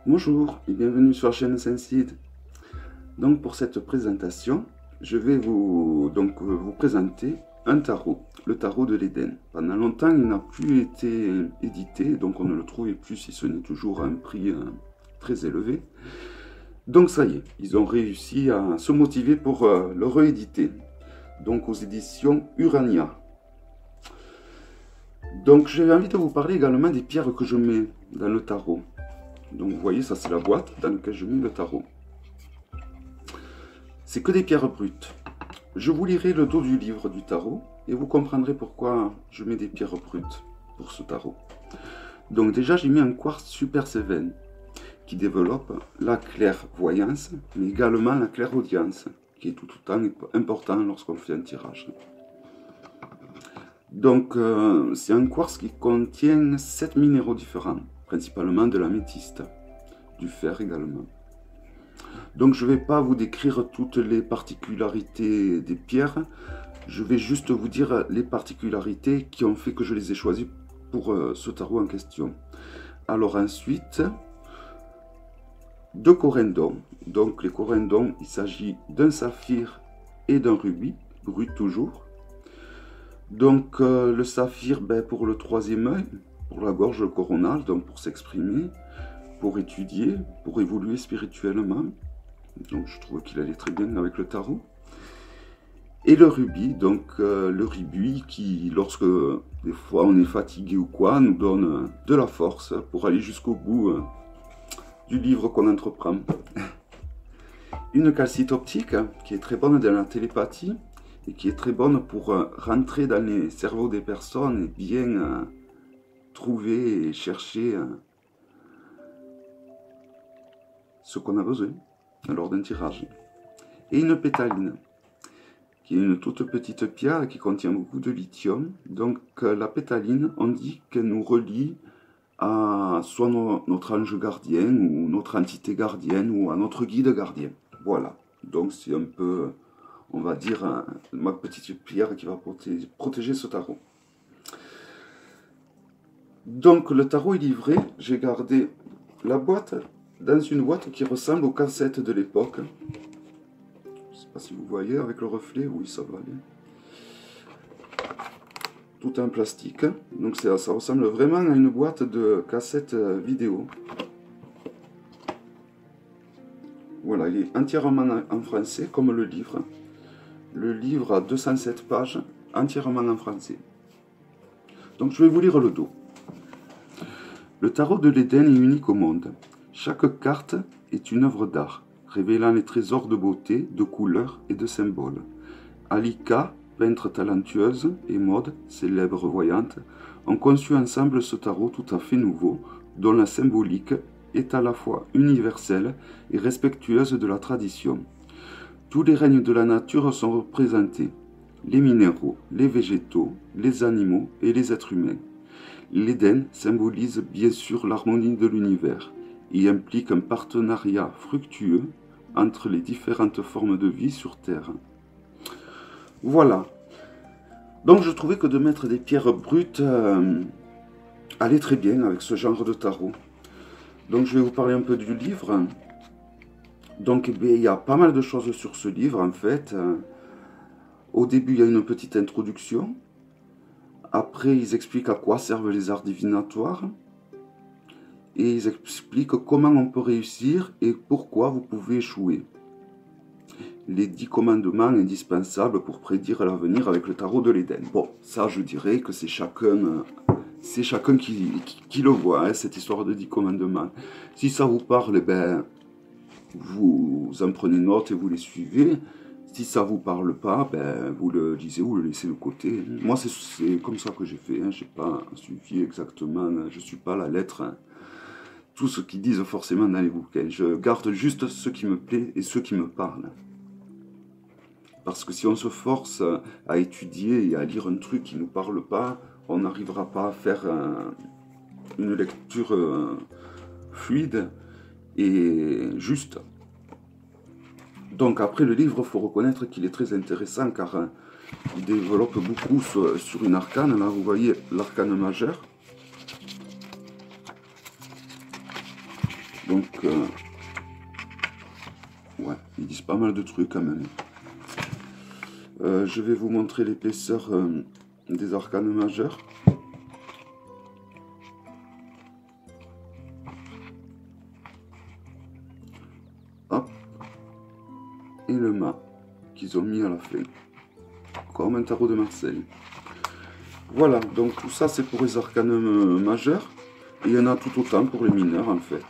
Bonjour et bienvenue sur la chaîne Senseed. Donc pour cette présentation, je vais vous présenter un tarot, le tarot de l'Éden. Pendant longtemps, il n'a plus été édité, donc on ne le trouvait plus si ce n'est toujours à un prix très élevé. Donc ça y est, ils ont réussi à se motiver pour le rééditer, donc aux éditions Urania. Donc j'ai envie de vous parler également des pierres que je mets dans le tarot. Donc vous voyez, ça c'est la boîte dans laquelle je mets le tarot. C'est que des pierres brutes. Je vous lirai le dos du livre du tarot et vous comprendrez pourquoi je mets des pierres brutes pour ce tarot. Donc déjà j'ai mis un quartz super Seven qui développe la clairvoyance mais également la clairaudience qui est tout autant important lorsqu'on fait un tirage. Donc c'est un quartz qui contient 7 minéraux différents, principalement de l'améthyste, du fer également. Donc je ne vais pas vous décrire toutes les particularités des pierres, je vais juste vous dire les particularités qui ont fait que je les ai choisies pour ce tarot en question. Alors ensuite, deux corindons. Donc les corindons, il s'agit d'un saphir et d'un rubis, brut toujours. Donc le saphir pour le troisième œil, pour la gorge coronale, donc pour s'exprimer, pour étudier, pour évoluer spirituellement. Donc je trouve qu'il allait très bien avec le tarot. Et le rubis, donc le rubis qui, lorsque des fois on est fatigué ou quoi, nous donne de la force pour aller jusqu'au bout du livre qu'on entreprend. Une calcite optique qui est très bonne dans la télépathie et qui est très bonne pour rentrer dans les cerveaux des personnes et bien trouver et chercher ce qu'on a besoin lors d'un tirage. Et une pétaline, qui est une toute petite pierre qui contient beaucoup de lithium. Donc la pétaline, on dit qu'elle nous relie à soit notre ange gardien ou notre entité gardienne ou à notre guide gardien. Voilà, donc c'est un peu, on va dire, ma petite pierre qui va protéger ce tarot. Donc le tarot est livré, j'ai gardé la boîte dans une boîte qui ressemble aux cassettes de l'époque. Je ne sais pas si vous voyez avec le reflet, oui ça va aller. Tout en plastique, donc ça ressemble vraiment à une boîte de cassettes vidéo. Voilà, il est entièrement en français comme le livre. Le livre a 207 pages, entièrement en français. Donc je vais vous lire le dos. Le tarot de l'Éden est unique au monde. Chaque carte est une œuvre d'art, révélant les trésors de beauté, de couleurs et de symboles. Alika, peintre talentueuse, et Maud, célèbre voyante, ont conçu ensemble ce tarot tout à fait nouveau, dont la symbolique est à la fois universelle et respectueuse de la tradition. Tous les règnes de la nature sont représentés, les minéraux, les végétaux, les animaux et les êtres humains. L'Éden symbolise bien sûr l'harmonie de l'univers et implique un partenariat fructueux entre les différentes formes de vie sur Terre. Voilà. Donc je trouvais que de mettre des pierres brutes allait très bien avec ce genre de tarot. Donc je vais vous parler un peu du livre. Donc il y a pas mal de choses sur ce livre en fait. Au début il y a une petite introduction. Après ils expliquent à quoi servent les arts divinatoires. Et ils expliquent comment on peut réussir et pourquoi vous pouvez échouer. Les 10 commandements indispensables pour prédire l'avenir avec le tarot de l'Éden. Bon, ça je dirais que c'est chacun qui le voit, hein, cette histoire de 10 commandements. Si ça vous parle, vous en prenez note et vous les suivez. Si ça vous parle pas, vous le lisez ou le laissez de côté. Moi c'est comme ça que j'ai fait, hein. Je n'ai pas suivi exactement, je ne suis pas la lettre. Hein. Tout ce qu'ils disent forcément dans les bouquins. Je garde juste ce qui me plaît et ce qui me parle. Parce que si on se force à étudier et à lire un truc qui ne nous parle pas, on n'arrivera pas à faire une lecture fluide et juste. Donc après le livre, il faut reconnaître qu'il est très intéressant car il développe beaucoup sur une arcane. Là vous voyez l'arcane majeur. Donc, ouais, ils disent pas mal de trucs quand même. Je vais vous montrer l'épaisseur des arcanes majeurs. Hop. Et le mât qu'ils ont mis à la fin. Comme un tarot de Marseille. Voilà, donc tout ça c'est pour les arcanes majeurs. Et il y en a tout autant pour les mineurs en fait.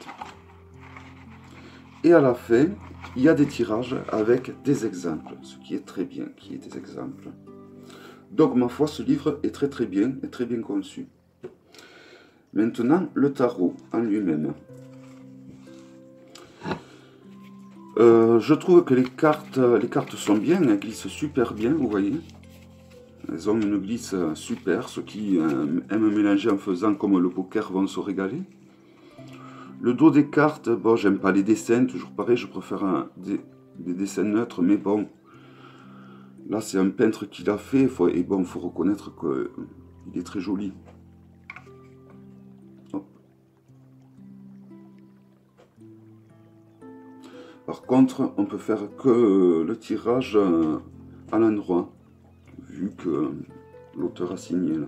Et à la fin, il y a des tirages avec des exemples. Ce qui est très bien, qui est des exemples. Donc ma foi, ce livre est très bien et très bien conçu. Maintenant, le tarot en lui-même. Je trouve que les cartes sont bien, elles glissent super bien, vous voyez. Elles ont une glisse super, ceux qui aiment mélanger en faisant comme le poker vont se régaler. Le dos des cartes, bon, j'aime pas les dessins, toujours pareil, je préfère des dessins neutres, mais bon, là c'est un peintre qui l'a fait, et bon, il faut reconnaître qu'il est très joli. Hop. Par contre, on peut faire que le tirage à l'endroit, vu que l'auteur a signé là.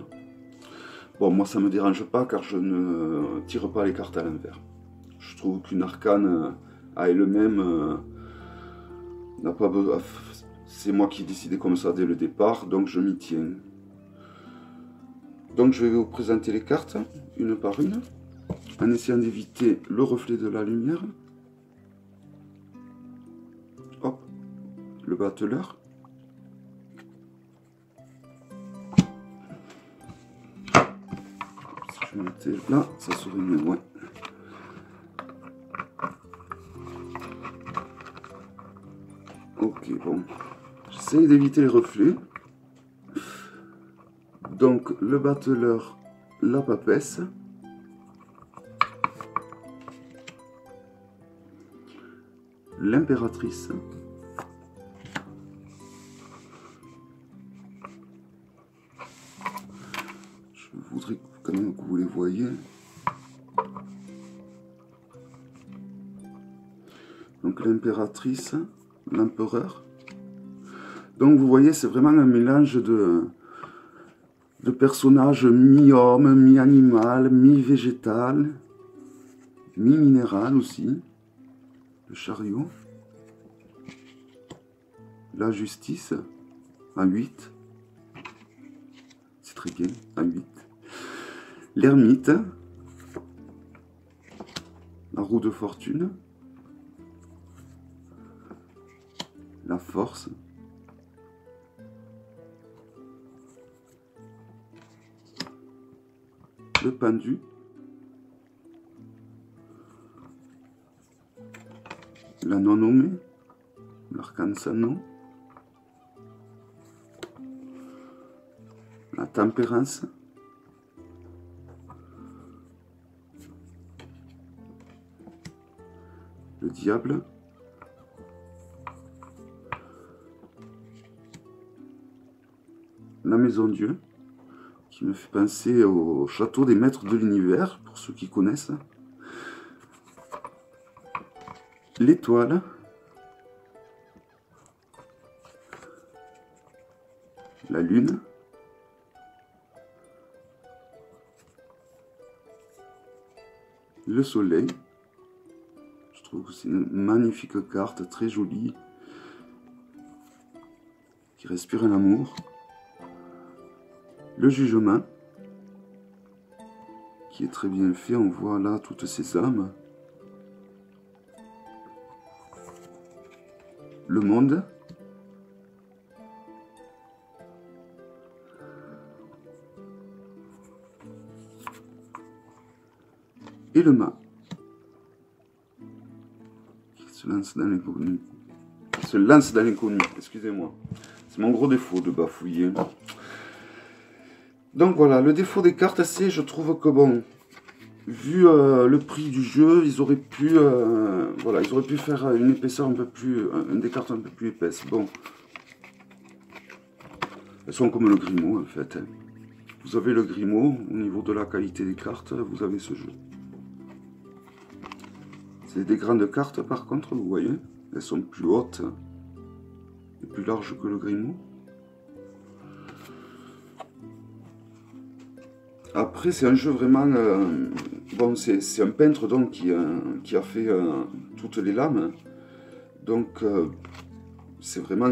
Bon, moi ça me dérange pas car je ne tire pas les cartes à l'envers. Je trouve qu'une arcane à elle-même n'a pas besoin. C'est moi qui ai décidé comme ça dès le départ, donc je m'y tiens. Donc je vais vous présenter les cartes, une par une, en essayant d'éviter le reflet de la lumière. Hop, le battleur. Si je mettais là, ça serait mieux, ouais. Ok, bon. J'essaie d'éviter les reflets. Donc, le battleur, la papesse. L'impératrice. Je voudrais quand même que vous les voyez. Donc, l'impératrice, l'empereur. Donc vous voyez, c'est vraiment un mélange de personnages mi-homme, mi-animal, mi-végétal, mi-minéral aussi. Le chariot. La justice, à 8. C'est très bien, à 8. L'ermite. La roue de fortune. La force. Le pendu, la non nommée, l'arcane sans nom, la tempérance, le diable, la maison Dieu, qui me fait penser au château des maîtres de l'univers, pour ceux qui connaissent. L'étoile. La lune. Le soleil. Je trouve que c'est une magnifique carte, très jolie, qui respire l'amour. Le jugement, qui est très bien fait, on voit là toutes ces âmes. Le monde. Et le mât, qui se lance dans l'inconnu. Se lance dans l'inconnu, excusez-moi. C'est mon gros défaut de bafouiller. Donc voilà, le défaut des cartes, c'est, je trouve que bon, vu le prix du jeu, ils auraient pu, voilà, ils auraient pu faire une épaisseur un peu plus, des cartes un peu plus épaisses. Bon, elles sont comme le Grimaud en fait. Vous avez le Grimaud, au niveau de la qualité des cartes, vous avez ce jeu. C'est des grandes cartes par contre, vous voyez. Elles sont plus hautes et plus larges que le Grimaud. Après, c'est un jeu vraiment... bon, c'est un peintre donc qui a fait toutes les lames. Donc, c'est vraiment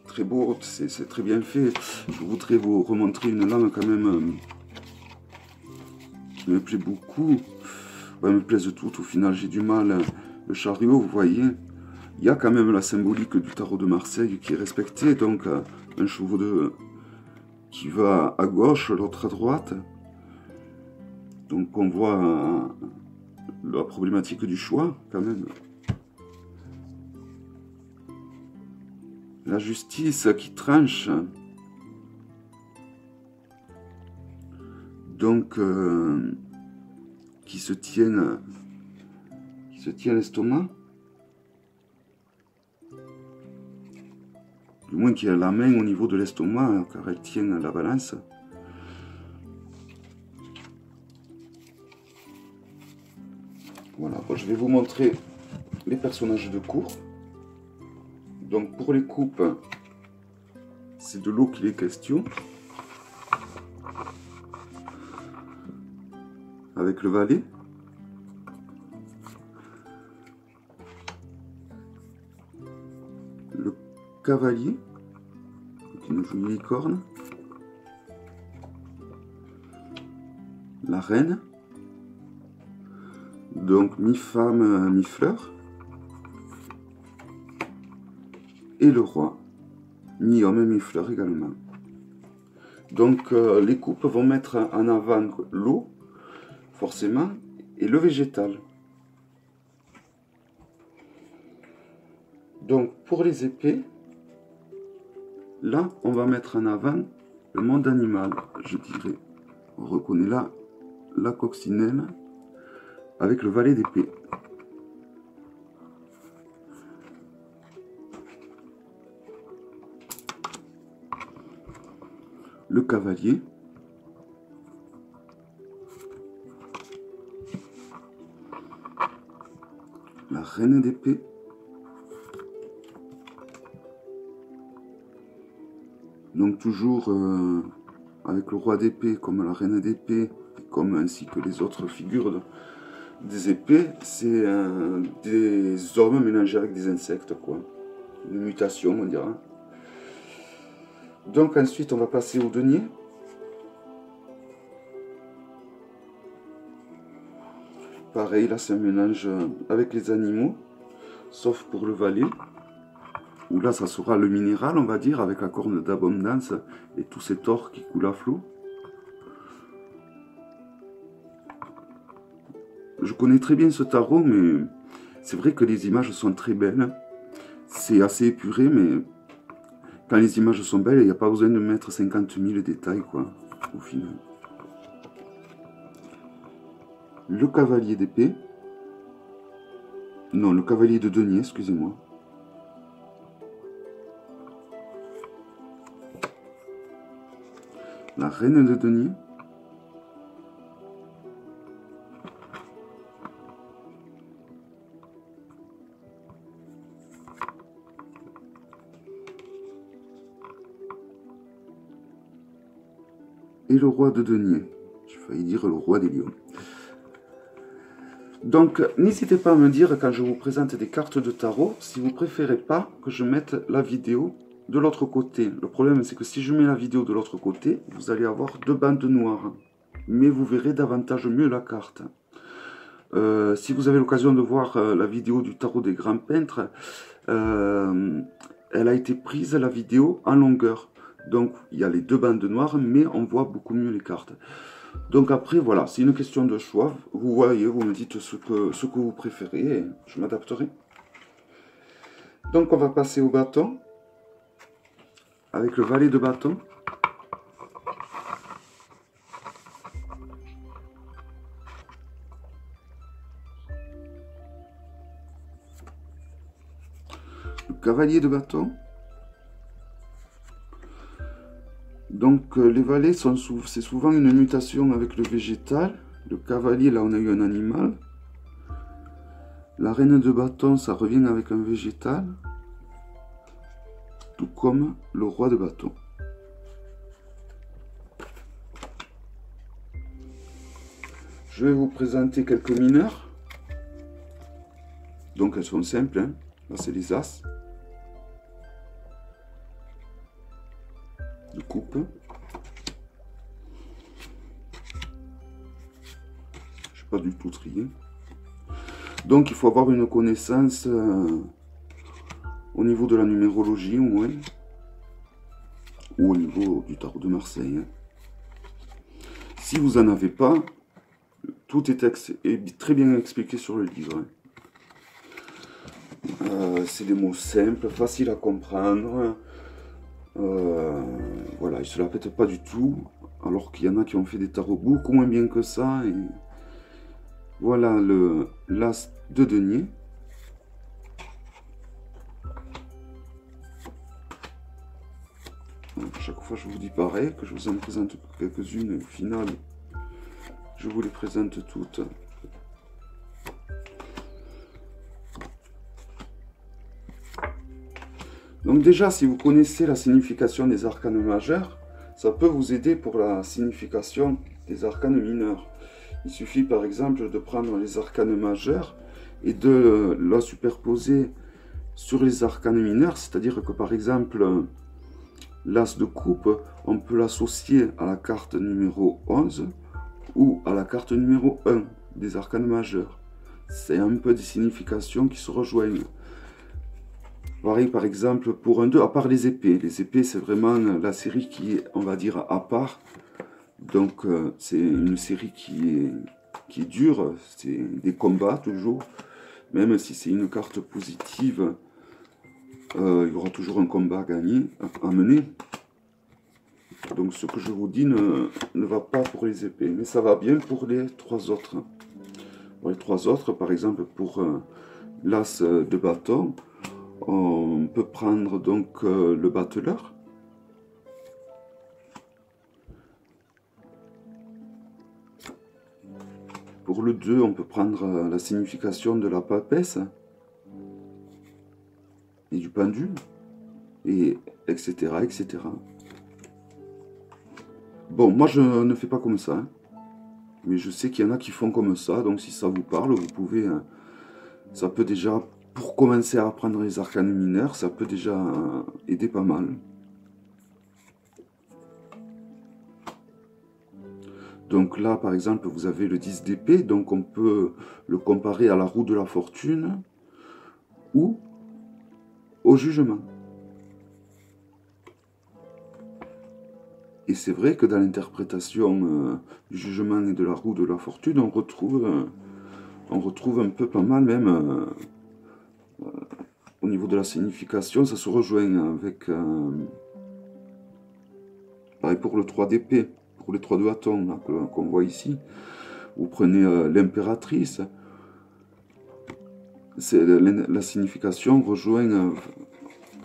très beau, c'est très bien fait. Je voudrais vous remontrer une lame quand même qui me plaît beaucoup. Ouais, elles me plaisent toutes, au final j'ai du mal. Le chariot, vous voyez, il y a quand même la symbolique du tarot de Marseille qui est respectée. Donc, un chevaux qui va à gauche, l'autre à droite. Donc on voit la problématique du choix quand même. La justice qui tranche. Donc qui se tient l'estomac. Du moins qui a la main au niveau de l'estomac, car elle tient la balance. Voilà, bon, je vais vous montrer les personnages de cours. Donc pour les coupes, c'est de l'eau qu'il est question. Avec le valet. Le cavalier, avec une jolie licorne. La reine. Donc mi-femme, mi-fleur. Et le roi, mi-homme, mi-fleur également. Donc les coupes vont mettre en avant l'eau, forcément, et le végétal. Donc pour les épées, là on va mettre en avant le monde animal, je dirais. On reconnaît là la coccinelle avec le valet d'épée. Le cavalier. La reine d'épée. Donc toujours avec le roi d'épée comme la reine d'épée, comme ainsi que les autres figures des épées, c'est des hommes mélangés avec des insectes, quoi. Une mutation, on dira. Donc ensuite, on va passer au denier. Pareil, là, c'est un mélange avec les animaux, sauf pour le valet, où là, ça sera le minéral, on va dire, avec la corne d'abondance et tous ces tors qui coulent à flot. Je connais très bien ce tarot, mais c'est vrai que les images sont très belles. C'est assez épuré, mais quand les images sont belles, il n'y a pas besoin de mettre 50 000 détails, quoi, au final. Le cavalier d'épée. Non, le cavalier de denier, excusez-moi. La reine de denier. Et le roi de denier. J'ai failli dire le roi des lions. Donc, n'hésitez pas à me dire quand je vous présente des cartes de tarot, si vous préférez pas que je mette la vidéo de l'autre côté. Le problème, c'est que si je mets la vidéo de l'autre côté, vous allez avoir deux bandes noires. Mais vous verrez davantage mieux la carte. Si vous avez l'occasion de voir la vidéo du tarot des grands peintres, elle a été prise, la vidéo, en longueur. Donc, il y a les deux bandes noires, mais on voit beaucoup mieux les cartes. Donc après, voilà, c'est une question de choix. Vous voyez, vous me dites ce que vous préférez et je m'adapterai. Donc, on va passer au bâton. Avec le valet de bâton. Le cavalier de bâton. Donc les valets, c'est souvent une mutation avec le végétal. Le cavalier, là on a eu un animal. La reine de bâton, ça revient avec un végétal, tout comme le roi de bâton. Je vais vous présenter quelques mineurs. Donc elles sont simples, hein. Là c'est les as de coupe. Je n'ai pas du tout trié. Donc il faut avoir une connaissance au niveau de la numérologie au moins, ou au niveau du tarot de Marseille. Si vous n'en avez pas, tout est très bien expliqué sur le livre. C'est des mots simples, faciles à comprendre. Voilà, ils ne se la pètent pas du tout, alors qu'il y en a qui ont fait des tarots beaucoup moins bien que ça. Et voilà l'as de denier. Chaque fois je vous dis pareil, que je vous en présente quelques-unes, au final je vous les présente toutes. Donc déjà, si vous connaissez la signification des arcanes majeurs, ça peut vous aider pour la signification des arcanes mineurs. Il suffit par exemple de prendre les arcanes majeurs et de la superposer sur les arcanes mineurs, c'est-à-dire que par exemple, l'as de coupe, on peut l'associer à la carte numéro 11 ou à la carte numéro 1 des arcanes majeurs. C'est un peu des significations qui se rejoignent. Pareil par exemple pour un 2, à part les épées. Les épées c'est vraiment la série qui est, on va dire, à part. Donc c'est une série qui est dure, c'est des combats toujours. Même si c'est une carte positive, il y aura toujours un combat à gagner, à mener. Donc ce que je vous dis ne va pas pour les épées, mais ça va bien pour les trois autres. Pour les trois autres, par exemple pour l'as de bâton, on peut prendre donc le battleur. Pour le 2, on peut prendre la signification de la papesse et du pendu, et etc. etc. Bon, moi je ne fais pas comme ça, hein. Mais je sais qu'il y en a qui font comme ça, donc si ça vous parle, vous pouvez... ça peut déjà, pour commencer à apprendre les arcanes mineurs, ça peut déjà aider pas mal. Donc là, par exemple, vous avez le 10 d'épée, donc on peut le comparer à la roue de la fortune ou au jugement. Et c'est vrai que dans l'interprétation du jugement et de la roue de la fortune, on retrouve un peu pas mal, même au niveau de la signification, ça se rejoint avec... pareil pour le 3 d'épée, pour les 3 de bâton qu'on voit ici. Vous prenez l'impératrice. La signification rejoint...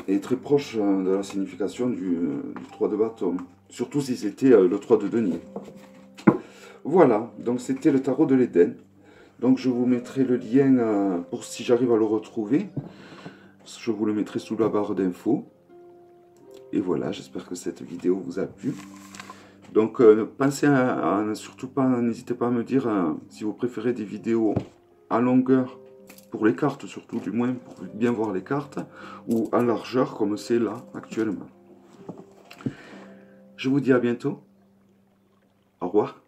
est très proche de la signification du 3 de bâton. Surtout si c'était le 3 de denier. Voilà, donc c'était le tarot de l'Éden. Donc je vous mettrai le lien pour si j'arrive à le retrouver. Je vous le mettrai sous la barre d'infos. Et voilà, j'espère que cette vidéo vous a plu. Donc pensez surtout pas, n'hésitez pas à me dire si vous préférez des vidéos à longueur, pour les cartes surtout, du moins pour bien voir les cartes, ou en largeur comme c'est là actuellement. Je vous dis à bientôt. Au revoir.